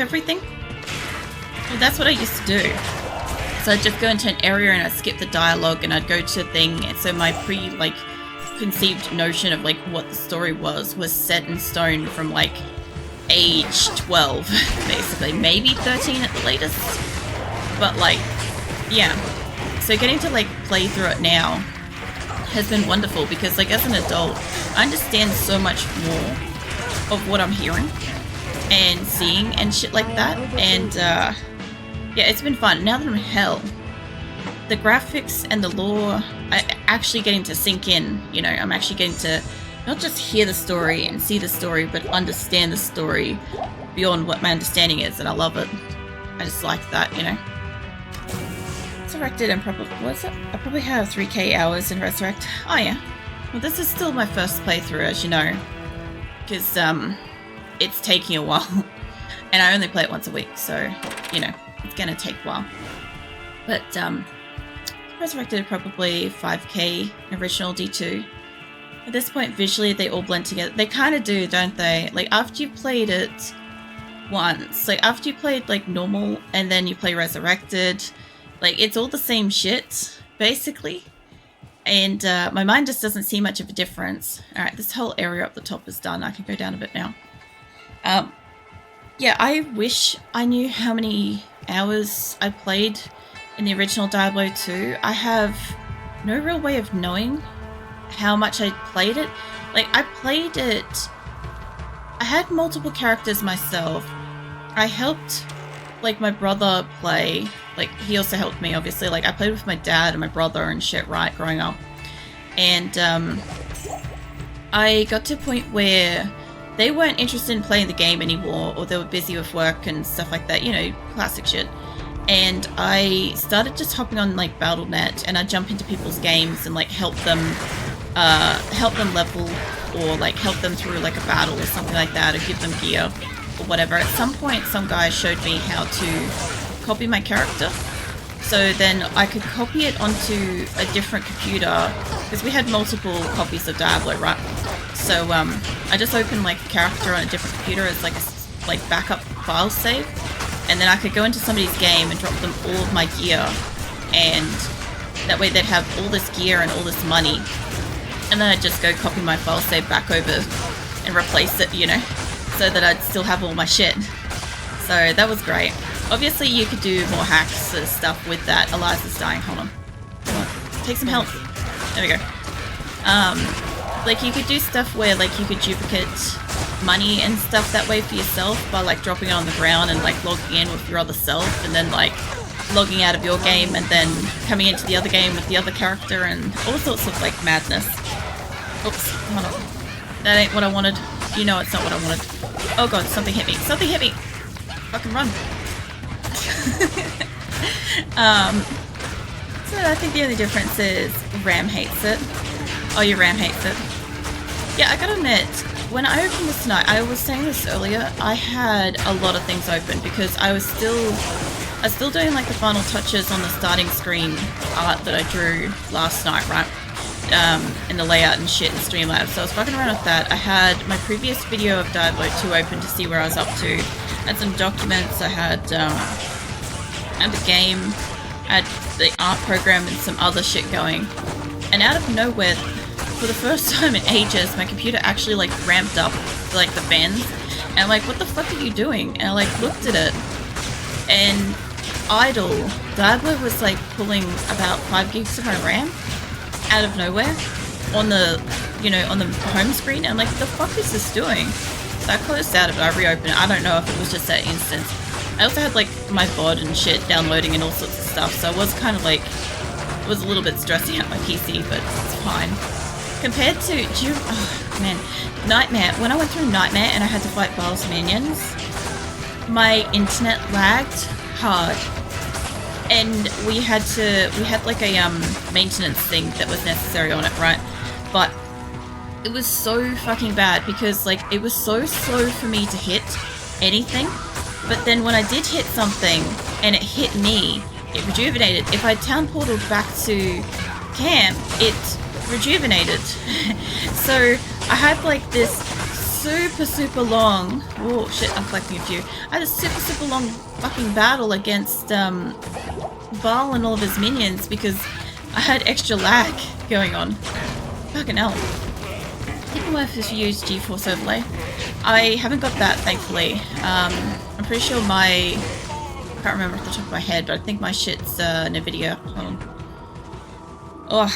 everything. Well, that's what I used to do. So I'd just go into an area and I'd skip the dialogue and I'd go to a thing. And so my conceived notion of like what the story was set in stone from like age 12, basically, maybe 13 at the latest. But like, yeah. So getting to like play through it now has been wonderful because like as an adult, I understand so much more of what I'm hearing and seeing and shit like that. And yeah, it's been fun. Now that I'm in hell, the graphics and the lore are actually getting to sink in. You know, I'm actually getting to not just hear the story and see the story, but understand the story beyond what my understanding is, and I love it. I just like that, you know. Resurrected and probably, what's it? I probably have 3k hours in Resurrect. Oh yeah. Well, this is still my first playthrough, as you know, because it's taking a while, and I only play it once a week, so you know it's gonna take a while. But Resurrected probably 5k original D2. At this point, visually they all blend together. They kind of do, don't they? Like after you've played it once, like after you played like normal and then you play Resurrected, like it's all the same shit basically. And my mind just doesn't see much of a difference. All right, this whole area up the top is done. I can go down a bit now. Yeah, I wish I knew how many hours I played in the original Diablo 2. I have no real way of knowing how much I played it. Like, I played it... I had multiple characters myself. I helped, like, my brother play. Like, he also helped me, obviously. Like, I played with my dad and my brother and shit, right, growing up. And, I got to a point where they weren't interested in playing the game anymore, or they were busy with work and stuff like that, you know, classic shit. And I started just hopping on, like, Battle.net, and I'd jump into people's games and, like, help them level, or, like, help them through, like, a battle or something like that, or give them gear, or whatever. At some point, some guy showed me how to copy my character. So then I could copy it onto a different computer, because we had multiple copies of Diablo, right? So I just opened like a character on a different computer as like a backup file save, and then I could go into somebody's game and drop them all of my gear, and that way they'd have all this gear and all this money, and then I'd just go copy my file save back over and replace it, you know, so that I'd still have all my shit. So that was great. Obviously, you could do more hacks and stuff with that. Eliza's dying. Hold on. Come on. Take some help. There we go. Like, you could do stuff where, like, you could duplicate money and stuff that way for yourself by, like, dropping it on the ground and, like, logging in with your other self, and then, like, logging out of your game and then coming into the other game with the other character and all sorts of, like, madness. Oops. Hold on. That ain't what I wanted. You know it's not what I wanted. Oh, God. Something hit me. Something hit me! Fucking run. So I think the only difference is Ram hates it. Oh, your Ram hates it. Yeah, I gotta admit, when I opened this tonight, I was saying this earlier, I had a lot of things open because I was still doing like the final touches on the starting screen art that I drew last night, right? And the layout and shit in Streamlabs. So I was fucking around with that. I had my previous video of Diablo 2 open to see where I was up to. I had some documents, I had the game, I had the art program and some other shit going. And out of nowhere, for the first time in ages, my computer actually like ramped up like the fans. And I'm like, what the fuck are you doing? And I like looked at it, and idle. Diablo was like pulling about 5 gigs of my RAM out of nowhere on the, you know, on the home screen. And I'm like, what the fuck is this doing? So I closed out of it, I reopened it. I don't know if it was just that instance. I also had like my VOD and shit downloading and all sorts of stuff, so I was kind of like, it was a little bit stressing out my PC, but it's fine. Compared to, oh man, Nightmare. When I went through Nightmare and I had to fight boss minions, my internet lagged hard. And we had like a maintenance thing that was necessary on it, right? But it was so fucking bad because like it was so slow for me to hit anything. But then when I did hit something and it hit me, it rejuvenated. If I town portaled back to camp, it rejuvenated. So I had like this super long... Oh shit, I'm collecting a few. I had a super long fucking battle against Baal and all of his minions because I had extra lag going on. Fucking hell. Even if you use GeForce Overlay. I haven't got that, thankfully. I'm pretty sure my... I can't remember off the top of my head, but I think my shit's NVIDIA. Hold on. Oh,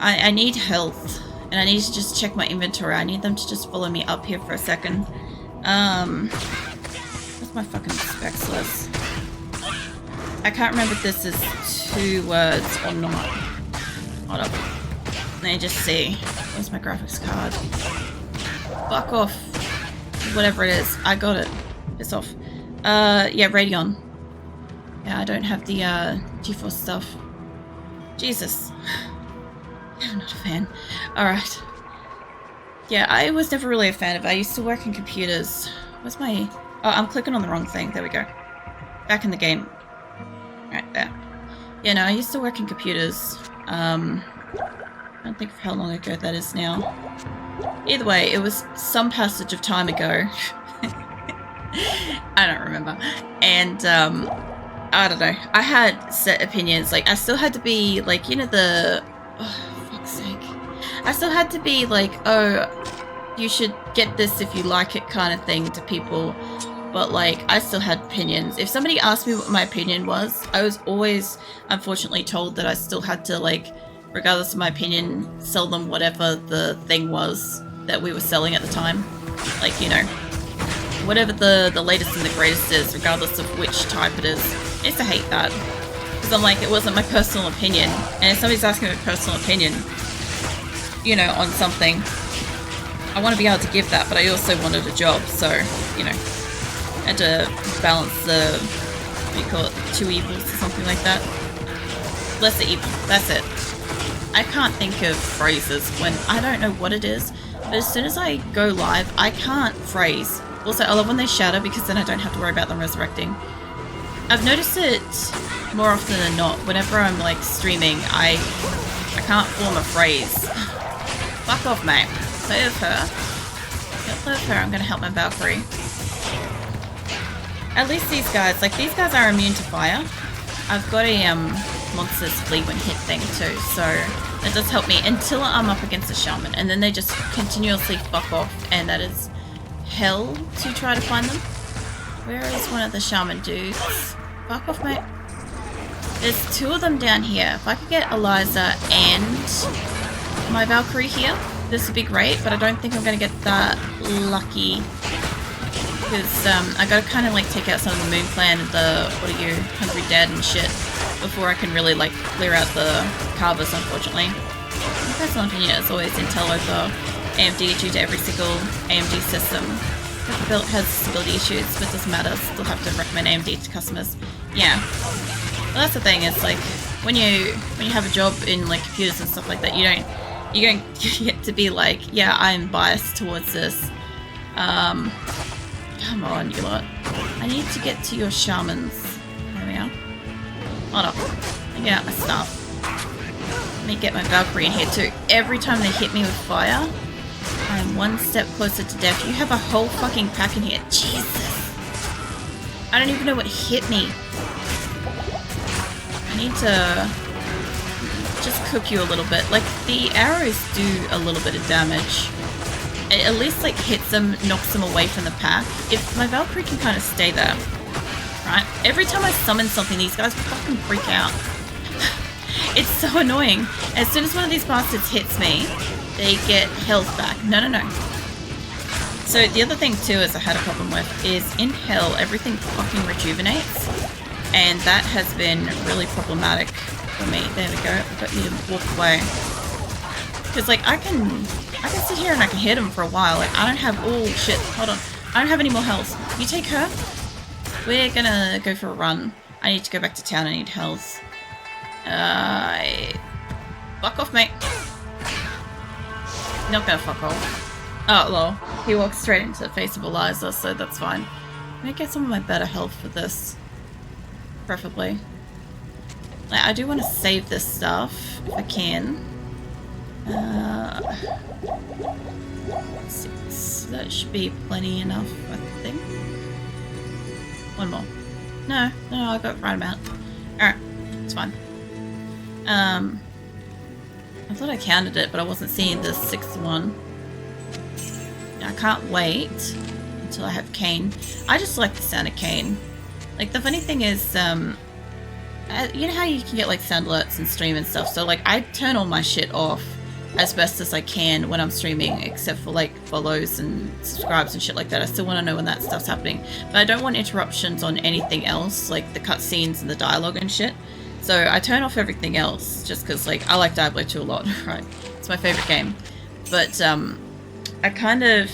I need health. And I need to just check my inventory. I need them to just follow me up here for a second. What's my fucking specs list? I can't remember if this is 2 words or not. Hold up. Let me just see. Where's my graphics card? Fuck off. Whatever it is. I got it. Piss off. Yeah, Radeon. Yeah, I don't have the GeForce stuff. Jesus. I'm not a fan. Alright. Yeah, I was never really a fan of it. I used to work in computers. Where's my... Oh, I'm clicking on the wrong thing. There we go. Back in the game. Right there. Yeah, no, I used to work in computers. I don't think of how long ago that is now. Either way, it was some passage of time ago. I don't remember. And, I don't know. I had set opinions. Like, I still had to be, like, you know, the... Oh, fuck's sake. I still had to be like, oh, you should get this if you like it kind of thing to people. But, like, I still had opinions. If somebody asked me what my opinion was, I was always, unfortunately, told that I still had to, like, regardless of my opinion, sell them whatever the thing was that we were selling at the time. Like, you know, whatever the latest and the greatest is, regardless of which type it is. I used to hate that. Because I'm like, it wasn't my personal opinion. And if somebody's asking me a personal opinion, you know, on something, I want to be able to give that, but I also wanted a job, so, you know, I had to balance the, what do you call it, 2 evils or something like that. Lesser evil, that's it. I can't think of phrases when I don't know what it is, but as soon as I go live, I can't phrase. Also, I love when they shatter because then I don't have to worry about them resurrecting. I've noticed it more often than not. Whenever I'm like streaming, I can't form a phrase. Fuck off, mate. Play with her. Don't play with her. I'm gonna help my Valkyrie. At least these guys, like these guys are immune to fire. I've got a monsters flee when hit thing too, so that does help me until I'm up against a shaman, and then they just continuously fuck off, and that is hell to try to find them. Where is one of the shaman dudes? Fuck off, mate. There's 2 of them down here. If I could get Eliza and my Valkyrie here, this would be great, but I don't think I'm going to get that lucky. Because I gotta kind of like take out some of the Moon Clan and the, what are you, Hungry Dead and shit, before I can really like clear out the carvers, unfortunately. My personal opinion is always Intel over AMD due to every single AMD system. The build has stability issues, but it doesn't matter. Still have to recommend AMD to customers. Yeah. Well, that's the thing. It's like when you have a job in like computers and stuff like that, you don't get to be like, yeah, I'm biased towards this. Come on, you lot. I need to get to your shamans. There we are. Hold up. Let me get out my stuff. Let me get my Valkyrie in here too. Every time they hit me with fire, I'm one step closer to death. You have a whole fucking pack in here. Jesus. I don't even know what hit me. I need to just cook you a little bit. Like, the arrows do a little bit of damage. It at least, like, hits them, knocks them away from the pack. If my Valkyrie can kind of stay there, right? Every time I summon something, these guys fucking freak out. It's so annoying. As soon as one of these bastards hits me, they get health back. No. So the other thing too is I had a problem with is in hell everything fucking rejuvenates, and that has been really problematic for me. There we go. I've got you to walk away. Because like I can sit here and I can hit him for a while. Like I don't have shit. Hold on. I don't have any more health. You take her. We're gonna go for a run. I need to go back to town. I need health. Fuck off, mate. Not gonna fuck off. Oh, lol. He walks straight into the face of Eliza, so that's fine. Let me get some of my better health for this. Preferably. Like, I do want to save this stuff, if I can. 6. That should be plenty enough, I think. One more. No, I got the right amount. Alright, it's fine. I thought I counted it, but I wasn't seeing the 6th one. I can't wait until I have cane. I just like the sound of cane. Like, the funny thing is, you know how you can get, like, sound alerts and stream and stuff? So, like, I turn all my shit off as best as I can when I'm streaming, except for, like, follows and subscribes and shit like that. I still want to know when that stuff's happening. But I don't want interruptions on anything else, like the cutscenes and the dialogue and shit. So I turn off everything else, just because, like, I like Diablo 2 a lot, right? It's my favorite game. But, I kind of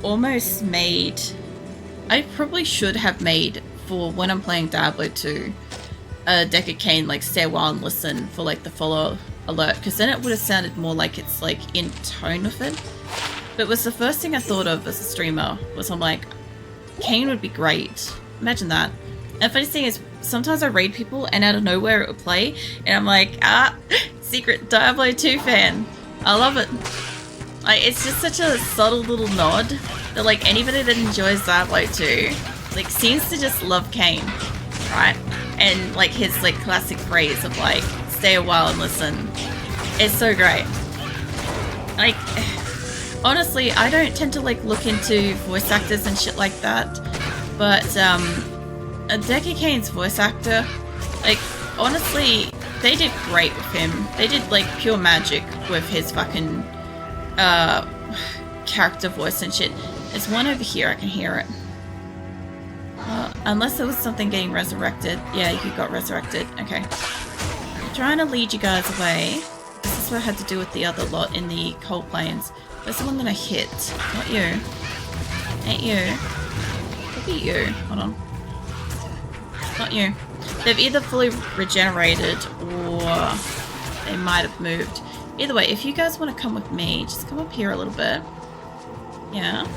almost made... I probably should have made, for when I'm playing Diablo 2, a deck of cane, like, stay a while and listen for, like, the follow alert, because then it would have sounded more like it's, like, in tone with it. But it was the first thing I thought of as a streamer, was I'm like, cane would be great. Imagine that. And the funny thing is, sometimes I raid people and out of nowhere it would play, and I'm like, secret Diablo 2 fan. I love it. Like, it's just such a subtle little nod that, like, anybody that enjoys Diablo 2, like, seems to just love Kane, right? And, like, his, like, classic phrase of, like, stay a while and listen. It's so great. Like, honestly, I don't tend to, like, look into voice actors and shit like that, but, Decky Kane's voice actor, like, honestly, they did great with him. They did, like, pure magic with his fucking, character voice and shit. There's one over here, I can hear it. Unless there was something getting resurrected. Yeah, you got resurrected. Okay. I'm trying to lead you guys away. This is what I had to do with the other lot in the cold plains. Where's the one that I hit? Not you. Ain't you. Could be you. Hold on. Not you. They've either fully regenerated or they might have moved. Either way, if you guys want to come with me, just come up here a little bit. Yeah.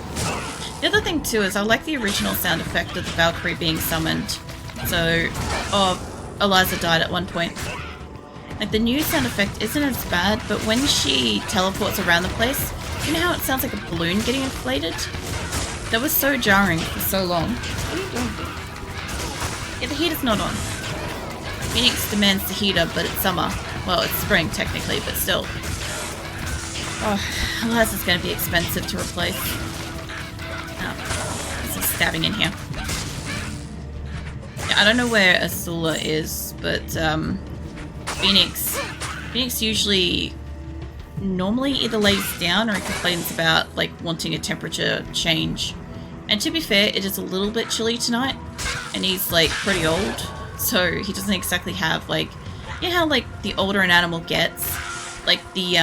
The other thing too is I like the original sound effect of the Valkyrie being summoned. So, Eliza died at one point. Like, the new sound effect isn't as bad, but when she teleports around the place, you know how it sounds like a balloon getting inflated? That was so jarring for so long. What are you doing? Yeah, the heater's not on. Phoenix demands the heater, but it's summer. Well, it's spring technically, but still. Oh, Eliza's gonna be expensive to replace. Oh, there's some stabbing in here. Yeah, I don't know where Azula is, but Phoenix usually normally either lays down or he complains about, like, wanting a temperature change. And to be fair, it is a little bit chilly tonight, and he's, like, pretty old, so he doesn't exactly have, like, you know how, like, the older an animal gets, like, the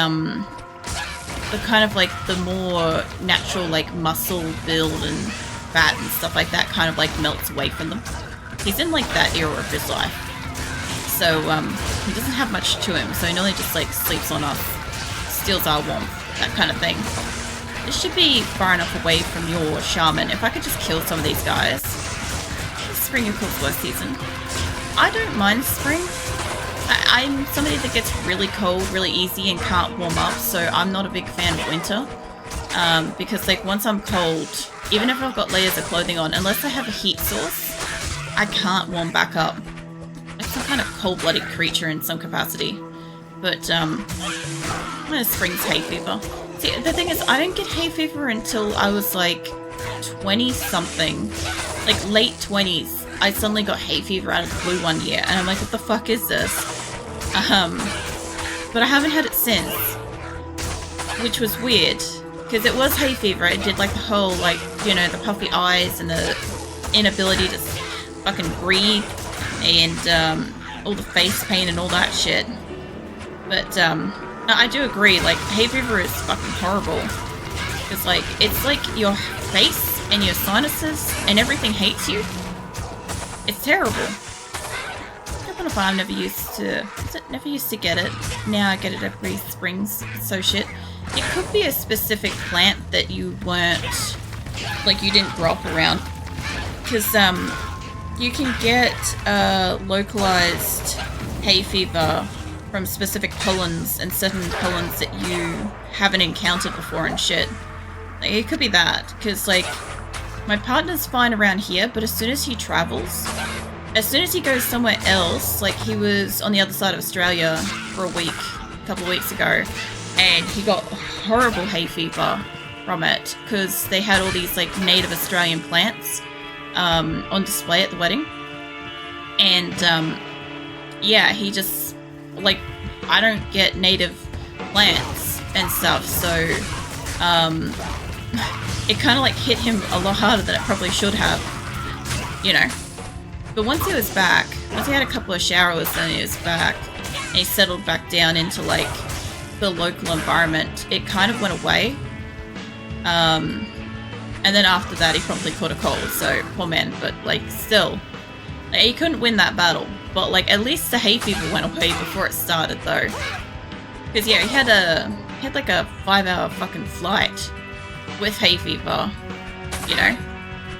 kind of, like, the more natural, like, muscle build and fat and stuff like that kind of, like, melts away from them. He's in, like, that era of his life. So, he doesn't have much to him, so he normally just, like, sleeps on us, steals our warmth, that kind of thing. This should be far enough away from your shaman. If I could just kill some of these guys. Spring, of course, worst season. I don't mind spring. I'm somebody that gets really cold really easy and can't warm up, so I'm not a big fan of winter. Because, like, once I'm cold, even if I've got layers of clothing on, unless I have a heat source, I can't warm back up. Like some kind of cold-blooded creature in some capacity. But, spring's hay fever. See, the thing is, I didn't get hay fever until I was, like, 20-something. Like, late 20s. I suddenly got hay fever out of the blue one year, and I'm like, what the fuck is this? But I haven't had it since. Which was weird, because it was hay fever. It did, like, the whole, like, you know, the puffy eyes and the inability to fucking breathe, and, all the face pain and all that shit. But, no, I do agree, like, hay fever is fucking horrible. Because, like, it's like your face and your sinuses and everything hates you. It's terrible. I've never used to get it. Now I get it every springs. It's so shit. It could be a specific plant that you weren't, like, you didn't grow up around. Because, you can get, localized hay fever from specific pollens and certain pollens that you haven't encountered before and shit. Like, it could be that, because, like, my partner's fine around here, but as soon as he travels, as soon as he goes somewhere else, like, he was on the other side of Australia for a week, a couple of weeks ago, and he got horrible hay fever from it, because they had all these, like, native Australian plants on display at the wedding. And, yeah, he just, like, I don't get native plants and stuff, so, it kind of, like, hit him a lot harder than it probably should have, you know. But once he was back, once he had a couple of showers, then he was back, and he settled back down into, like, the local environment, it kind of went away. And then after that, he probably caught a cold, so poor man, but, like, still, like, he couldn't win that battle. But, like, at least the hay fever went away before it started, though. Because, yeah, he had like a 5-hour fucking flight with hay fever, you know?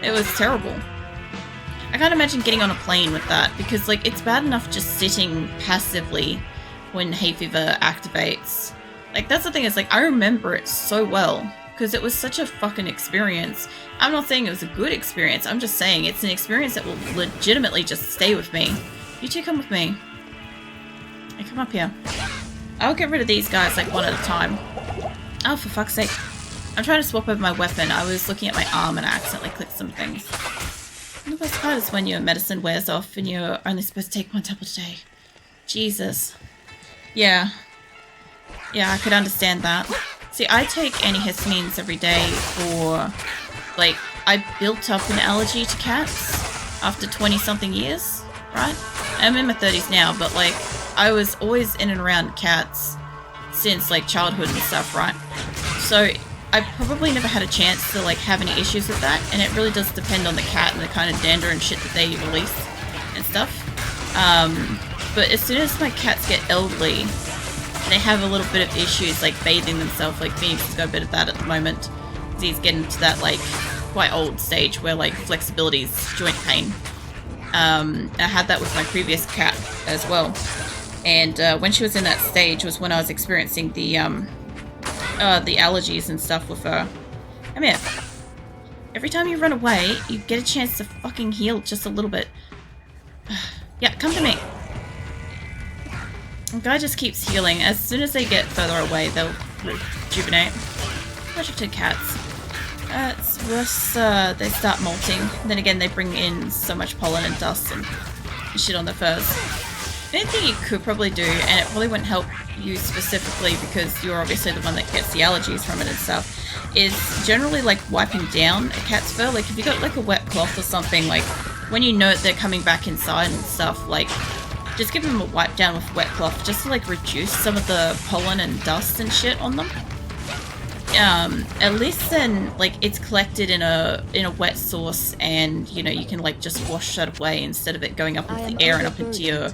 It was terrible. I can't imagine getting on a plane with that, because, like, it's bad enough just sitting passively when hay fever activates. Like, that's the thing, is, like, I remember it so well, because it was such a fucking experience. I'm not saying it was a good experience, I'm just saying it's an experience that will legitimately just stay with me. You two come with me. Hey, come up here. I'll get rid of these guys, like, one at a time. Oh, for fuck's sake. I'm trying to swap over my weapon. I was looking at my arm and I accidentally clicked some things. And the best part is when your medicine wears off and you're only supposed to take one tablet a day. Jesus. Yeah. Yeah, I could understand that. See, I take antihistamines every day for, like, I built up an allergy to cats after 20-something years, right? I'm in my 30s now, but, like, I was always in and around cats since, like, childhood and stuff, right? So I probably never had a chance to, like, have any issues with that, and it really does depend on the cat and the kind of dander and shit that they release and stuff. But as soon as my cats get elderly, they have a little bit of issues, like, bathing themselves. Like, Phoenix has got a bit of that at the moment. He's getting to that, like, quite old stage where, like, flexibility is joint pain. I had that with my previous cat as well. And when she was in that stage was when I was experiencing the allergies and stuff with her. Come here. Every time you run away, you get a chance to fucking heal just a little bit. Yeah, come to me. The guy just keeps healing. As soon as they get further away, they'll rejuvenate. Registered cats. It's worse, they start molting. Then again, they bring in so much pollen and dust and shit on their furs. Anything you could probably do, and it probably wouldn't help you specifically because you're obviously the one that gets the allergies from it and stuff, is generally, like, wiping down a cat's fur. Like, if you got, like, a wet cloth or something, like, when you know they're coming back inside and stuff, like, just give them a wipe down with wet cloth just to, like, reduce some of the pollen and dust and shit on them. At least then, like, it's collected in a wet source, and, you know, you can, like, just wash that away instead of it going up into the air and up into your,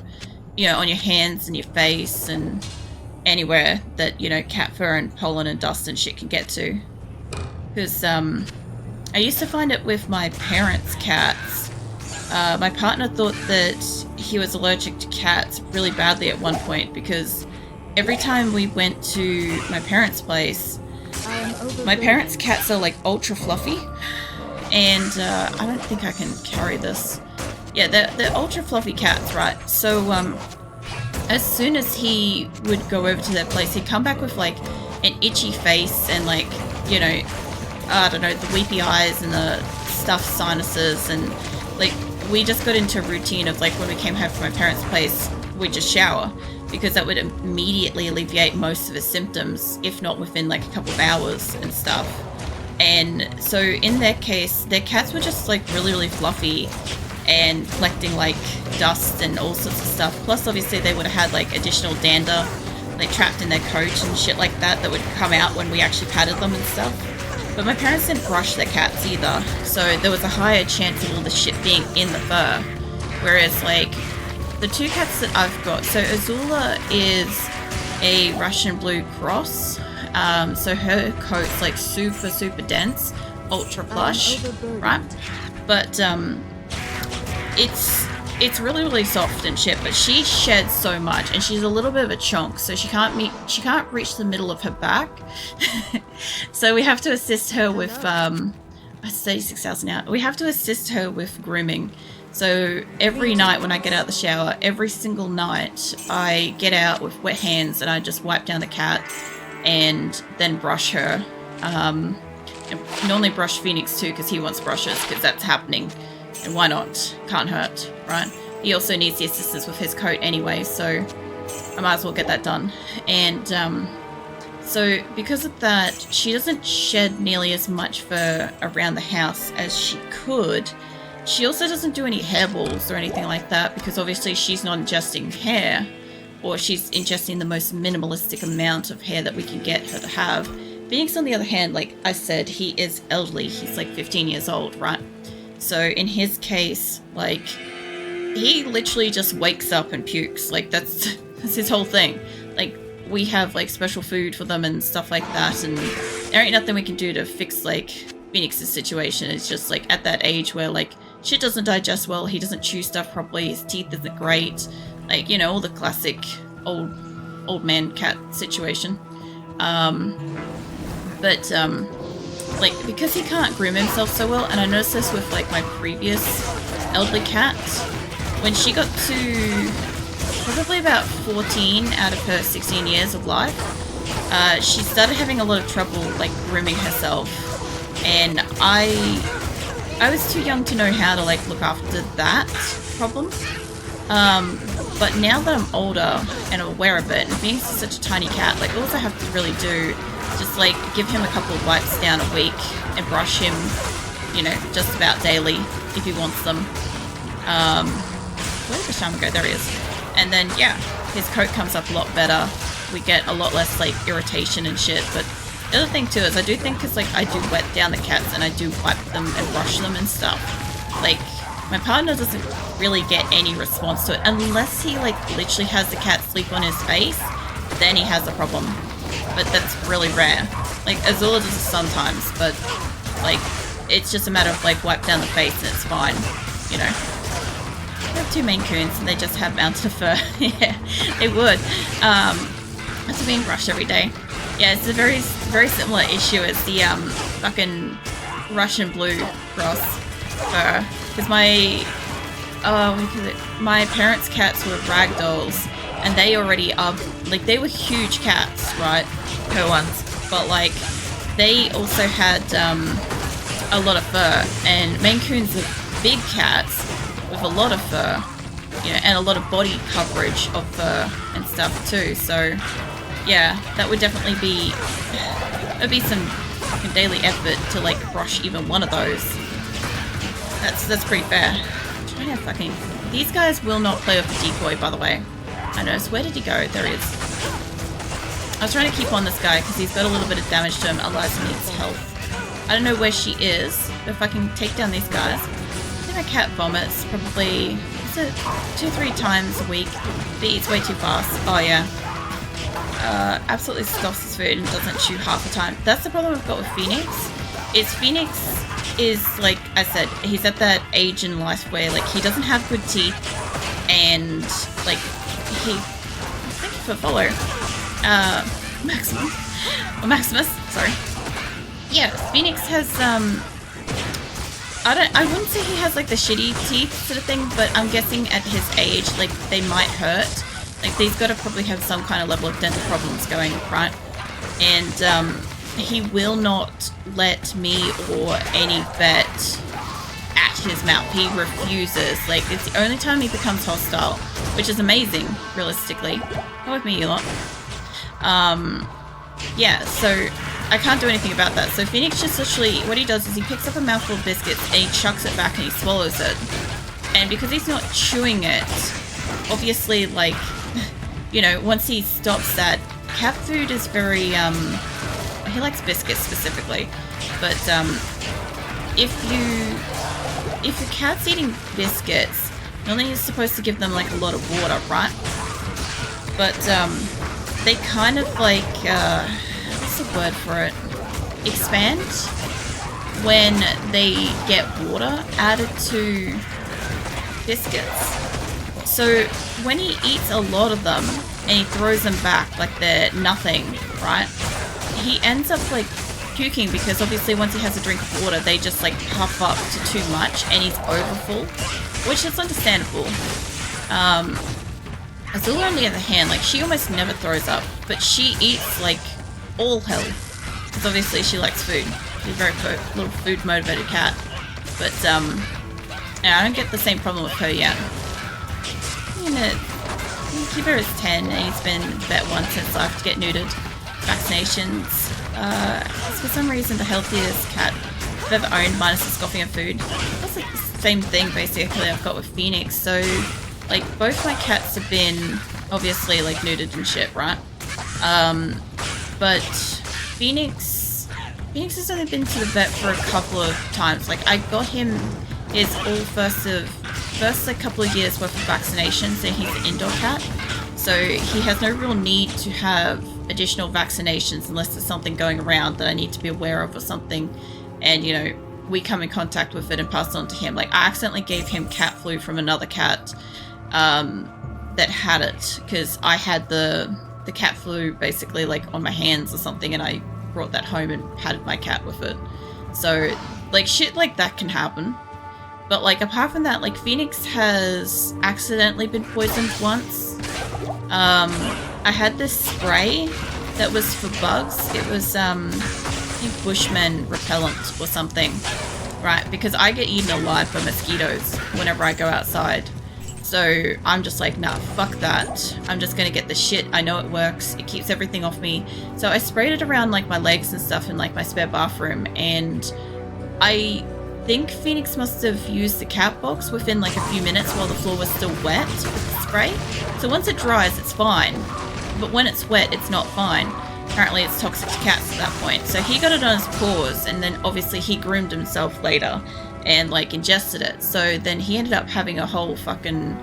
you know, on your hands and your face and anywhere that, you know, cat fur and pollen and dust and shit can get to. Because, I used to find it with my parents' cats. My partner thought that he was allergic to cats really badly at one point, because every time we went to my parents' place, my parents' cats are, like, ultra fluffy, and I don't think I can carry this. Yeah, they're ultra fluffy cats, right? So as soon as he would go over to their place, he'd come back with, like, an itchy face and, like, you know, I don't know, the weepy eyes and the stuffed sinuses, and, like, we just got into a routine of, like, when we came home from my parents' place, we'd just shower, because that would immediately alleviate most of his symptoms, if not within, like, a couple of hours and stuff. And so in their case, their cats were just, like, really, really fluffy and collecting, like, dust and all sorts of stuff. Plus, obviously, they would have had, like, additional dander, like, trapped in their coat and shit like that that would come out when we actually patted them and stuff. But my parents didn't brush their cats either, so there was a higher chance of all the shit being in the fur. Whereas, like, the two cats that I've got, so Azula is a Russian blue cross, so her coat's, like, super, super dense, ultra plush, right? But, it's it's really, really soft and shit, but she sheds so much, and she's a little bit of a chonk, so she can't reach the middle of her back. So we have to assist her with, it's 36,000 now. We have to assist her with grooming. So every night when I get out of the shower, every single night, I get out with wet hands and I just wipe down the cat and then brush her. And normally brush Phoenix too, because he wants brushes, because that's happening. And why not? Can't hurt, right? He also needs the assistance with his coat anyway, so I might as well get that done. And so because of that, she doesn't shed nearly as much fur around the house as she could. She also doesn't do any hairballs or anything like that, because obviously she's not ingesting hair, or she's ingesting the most minimalistic amount of hair that we can get her to have. Phoenix, on the other hand, like I said, he is elderly. He's like 15 years old, right? So in his case, like, he literally just wakes up and pukes. Like, that's his whole thing. Like, we have like special food for them and stuff like that, and there ain't nothing we can do to fix like Phoenix's situation. It's just like at that age where like shit doesn't digest well, he doesn't chew stuff properly, his teeth isn't great, like, you know, all the classic old man cat situation. Like, because he can't groom himself so well, and I noticed this with like my previous elderly cat, when she got to probably about 14 out of her 16 years of life, she started having a lot of trouble like grooming herself, and I was too young to know how to like look after that problem. But now that I'm older and I'm aware of it, and being such a tiny cat, like all I have to really do is just like give him a couple of wipes down a week and brush him, you know, just about daily if he wants them. Where did the shaman go? There he is. And then, yeah, his coat comes up a lot better. We get a lot less, like, irritation and shit. But the other thing, too, is I do think, because, like, I do wet down the cats and I do wipe them and brush them and stuff. Like, my partner doesn't really get any response to it. Unless he, like, literally has the cat sleep on his face, then he has a problem. But that's really rare. Like, Azula does it sometimes, but, like, it's just a matter of, like, wipe down the face and it's fine, you know? I have two Maine Coons and they just have mounted fur. Yeah, they would. That's being brushed every day. Yeah, it's a very, very similar issue as the fucking Russian blue cross fur. Because my parents' cats were ragdolls, and they already are, like, they were huge cats, right? Per ones. But like, they also had a lot of fur, and Maine Coons are big cats with a lot of fur, you know, and a lot of body coverage of fur and stuff too. So yeah, that would definitely be, it'd be some fucking daily effort to like brush even one of those. That's pretty fair. I'm trying to fucking, these guys will not play off a decoy, by the way. I noticed, where did he go? There he is. I was trying to keep on this guy because he's got a little bit of damage to him, otherwise he needs health. I don't know where she is, but if I can take down these guys. I think my cat vomits probably 2-3 times a week. But eats way too fast. Oh yeah. Absolutely stuffs his food and doesn't chew half the time. That's the problem I've got with Phoenix. Phoenix is, like I said, he's at that age in life where like he doesn't have good teeth, and like he, thank you for follow, Maximus, sorry. Yeah, Phoenix has I wouldn't say he has like the shitty teeth sort of thing, but I'm guessing at his age, like they might hurt. Like they've got to probably have some kind of level of dental problems going, right? And he will not let me or any vet at his mouth. He refuses. Like, it's the only time he becomes hostile, which is amazing, realistically. Come with me, you lot. Yeah, so I can't do anything about that. So Phoenix just literally, what he does is he picks up a mouthful of biscuits and he chucks it back and he swallows it. And because he's not chewing it, obviously, like, you know, once he stops that, cat food is very, he likes biscuits specifically, but if your cat's eating biscuits, normally you're supposed to give them like a lot of water, right? But they kind of like, what's the word for it? Expand when they get water added to biscuits. So when he eats a lot of them and he throws them back like they're nothing, right? He ends up like puking because obviously once he has a drink of water, they just like puff up to too much and he's overfull, which is understandable. Azula on the other hand, like she almost never throws up, but she eats like all hell. Because obviously she likes food. She's a very little food motivated cat. But yeah, I don't get the same problem with her yet. Kiba is 10 and he's been vet once since I have to get neutered. Vaccinations. It's for some reason the healthiest cat I've ever owned, minus the scoffing of food. That's like the same thing basically I've got with Phoenix. So like both my cats have been obviously like neutered and shit, right? But Phoenix has only been to the vet for a couple of times. Like I got him his first like couple of years worth of vaccinations, and he's an indoor cat, so he has no real need to have additional vaccinations unless there's something going around that I need to be aware of or something, and you know, we come in contact with it and pass it on to him. Like I accidentally gave him cat flu from another cat that had it, because I had the cat flu basically like on my hands or something, and I brought that home and patted my cat with it. So like shit like that can happen. But like apart from that, like Phoenix has accidentally been poisoned once. I had this spray that was for bugs. It was I think Bushman repellent or something, right? Because I get eaten alive by mosquitoes whenever I go outside. So I'm just like, nah, fuck that. I'm just gonna get the shit. I know it works. It keeps everything off me. So I sprayed it around like my legs and stuff in like my spare bathroom, and I think Phoenix must have used the cat box within like a few minutes while the floor was still wet with the spray. So once it dries, it's fine. But when it's wet, it's not fine. Apparently it's toxic to cats at that point. So he got it on his paws, and then obviously he groomed himself later and like ingested it. So then he ended up having a whole fucking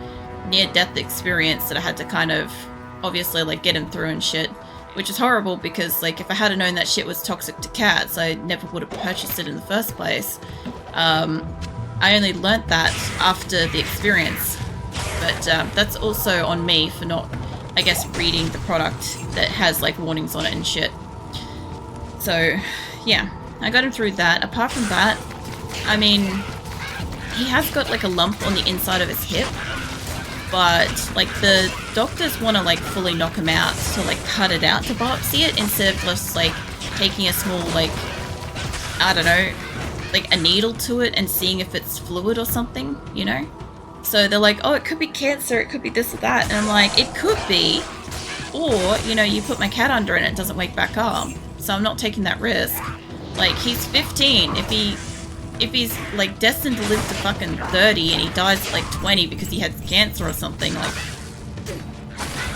near-death experience that I had to kind of obviously like get him through and shit. Which is horrible because like if I had known that shit was toxic to cats, I never would have purchased it in the first place. I only learnt that after the experience, but that's also on me for not, I guess, reading the product that has like warnings on it and shit. So yeah, I got him through that. Apart from that, I mean, he has got like a lump on the inside of his hip, but like the doctors want to like fully knock him out to like cut it out to biopsy it, instead of just like taking a small like, I don't know, like a needle to it and seeing if it's fluid or something, you know? So they're like, oh, it could be cancer, it could be this or that. And I'm like, it could be, or, you know, you put my cat under it and it doesn't wake back up. So I'm not taking that risk. Like, he's 15. If he's like destined to live to fucking 30 and he dies at like 20 because he has cancer or something, like,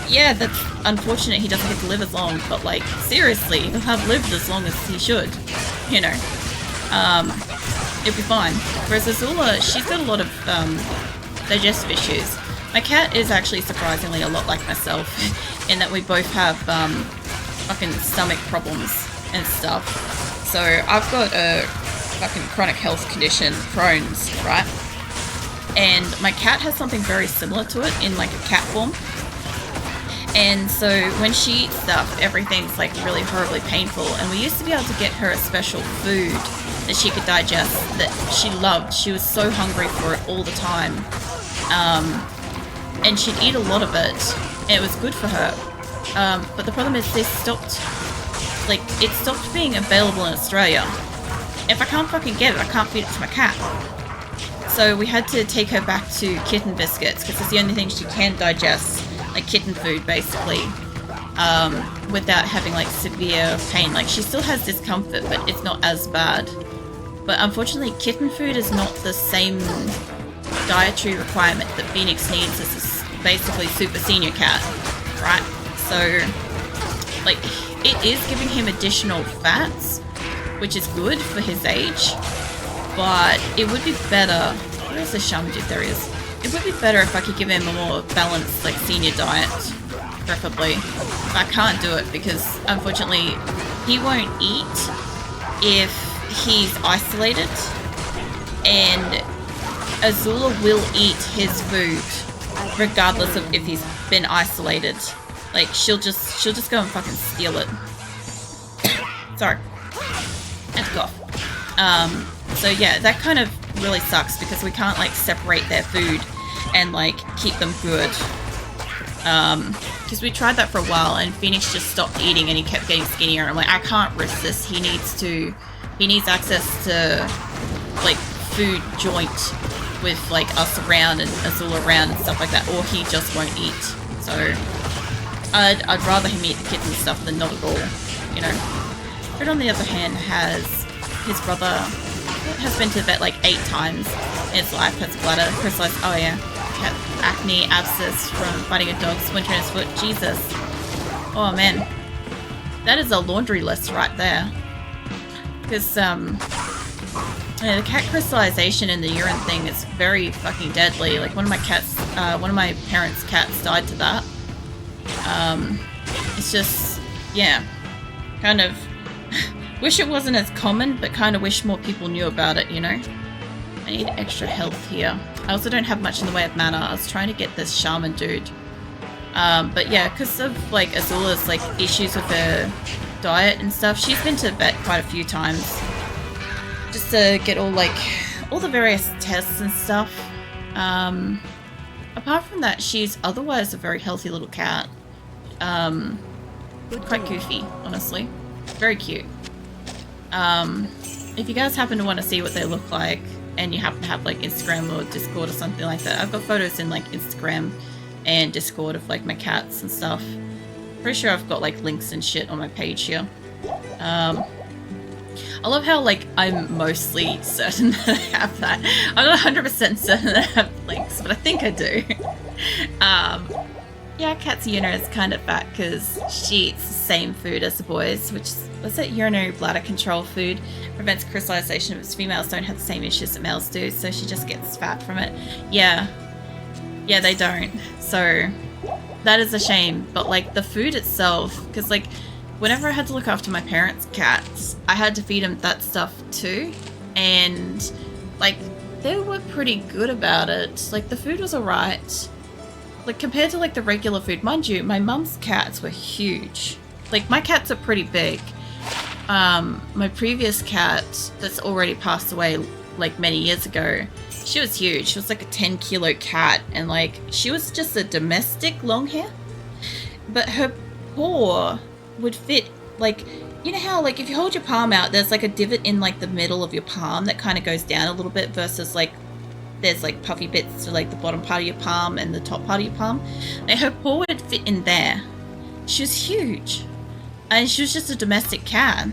yeah, that's unfortunate he doesn't get to live as long, but like, seriously, he'll have lived as long as he should, you know? It'll be fine. Whereas Azula, she's got a lot of digestive issues. My cat is actually surprisingly a lot like myself in that we both have fucking stomach problems and stuff. So I've got a fucking chronic health condition, Crohn's, right? And my cat has something very similar to it in like a cat form. And so when she eats stuff, everything's like really horribly painful. And we used to be able to get her a special food that she could digest that she loved. She was so hungry for it all the time. And she'd eat a lot of it, and it was good for her. But the problem is it stopped being available in Australia. If I can't fucking get it, I can't feed it to my cat. So we had to take her back to kitten biscuits, because it's the only thing she can digest, like kitten food basically, without having like severe pain. Like she still has discomfort, but it's not as bad. But unfortunately, kitten food is not the same dietary requirement that Phoenix needs as a basically super senior cat, right? So like it is giving him additional fats, which is good for his age, but it would be better. Where's the shum dude? There he is. It would be better if I could give him a more balanced, like, senior diet, preferably. But I can't do it because, unfortunately, he won't eat if he's isolated. And Azula will eat his food regardless of if he's been isolated. Like, she'll just go and fucking steal it. Sorry. I had to cough. So yeah, that kind of really sucks because we can't like separate their food and like keep them good. Because we tried that for a while and Phoenix just stopped eating and he kept getting skinnier. I'm like, I can't risk this. He needs access to like food joint with like us around and Azula around and stuff like that, or he just won't eat. So I'd rather him eat the kids and stuff than not at all, you know. But on the other hand, his brother has been to the vet like 8 times in his life, has bladder, crystallized, oh yeah, acne, abscess from fighting a dog, splinter in his foot, Jesus. Oh man, that is a laundry list right there. Because the cat crystallization in the urine thing is very fucking deadly. Like one of my parents' cats died to that. It's just, yeah, kind of wish it wasn't as common, but kind of wish more people knew about it, you know? I need extra health here. I also don't have much in the way of mana. I was trying to get this shaman dude. But yeah, because of like Azula's like issues with her diet and stuff, she's been to vet quite a few times just to get all the various tests and stuff. Apart from that, she's otherwise a very healthy little cat. Quite goofy, honestly. Very cute. If you guys happen to want to see what they look like and you happen to have like Instagram or Discord or something like that, I've got photos in like Instagram and Discord of like my cats and stuff. Pretty sure I've got like links and shit on my page here. I love how like I'm mostly certain that I have that. I'm not 100% certain that I have links, but I think I do. Yeah, Katsiuna is kind of fat because she eats the same food as the boys, which was that urinary bladder control food. Prevents crystallization because females don't have the same issues that males do, so she just gets fat from it. Yeah, they don't. So that is a shame. But like the food itself, because like whenever I had to look after my parents' cats, I had to feed them that stuff too, and like they were pretty good about it. Like the food was alright. Like compared to like the regular food, mind you, my mum's cats were huge. Like my cats are pretty big. My previous cat that's already passed away like many years ago, she was huge. She was like a 10-kilo cat, and like she was just a domestic long hair, but her paw would fit, like, you know how like if you hold your palm out, there's like a divot in like the middle of your palm that kind of goes down a little bit versus like there's like puffy bits to like the bottom part of your palm and the top part of your palm. Like her paw would fit in there. She was huge. And she was just a domestic cat.